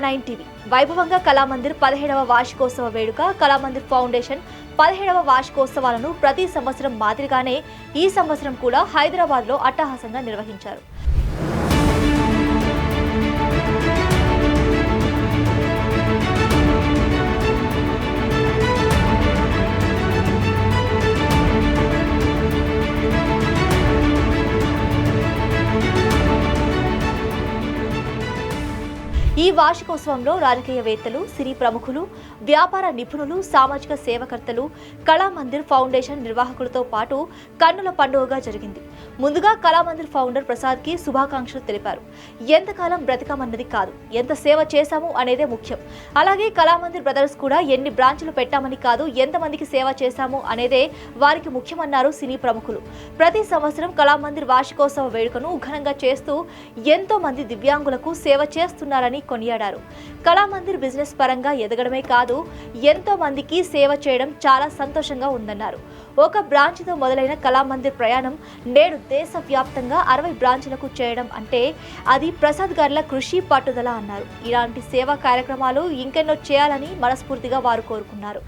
9 TV వైభవంగా కళామందిర్ 17వ వార్షికోత్సవ వేడుక కళామందిర్ ఫౌండేషన్ 17వ వార్షికోత్సవాలను ప్రతి సంవత్సరం మాదిరిగానే ఈ సంవత్సరం కూడా హైదరాబాద్లో అట్టహాసంగా నిర్వహించారు. ఈ వార్షికోత్సవంలో రాజకీయవేత్తలు, సినీ ప్రముఖులు, వ్యాపార నిపుణులు, సామాజిక సేవకర్తలు, కళామందిర్ ఫౌండేషన్ నిర్వాహకులతో పాటు కన్నుల పండుగగా జరిగింది. ముందుగా కళామందిర్ ఫౌండర్ ప్రసాద్కి శుభాకాంక్షలు తెలిపారు. ఎంతకాలం బ్రతికామన్నది కాదు, ఎంత సేవ చేశాము అనేదే ముఖ్యం. అలాగే కళామందిర్ బ్రదర్స్ కూడా ఎన్ని బ్రాంచ్లు పెట్టామని కాదు, ఎంతమందికి సేవ చేశాము అనేదే వారికి ముఖ్యమన్నారు సినీ ప్రముఖులు. ప్రతి సంవత్సరం కళామందిర్ వార్షికోత్సవ వేడుకను ఘనంగా చేస్తూ ఎంతో మంది దివ్యాంగులకు సేవ చేస్తున్నారని కొనియాడారు. కళామందిర్ బిజినెస్ పరంగా ఎదగడమే కాదు, ఎంతో మందికి సేవ చేయడం చాలా సంతోషంగా ఉందన్నారు. ఒక బ్రాంచ్తో మొదలైన కళామందిర్ ప్రయాణం నేడు దేశవ్యాప్తంగా 60 బ్రాంచ్లకు చేయడం అంటే అది ప్రసాద్ గార్ల కృషి, పట్టుదల అన్నారు. ఇలాంటి సేవా కార్యక్రమాలు ఇంకెన్నో చేయాలని మనస్ఫూర్తిగా వారు కోరుకున్నారు.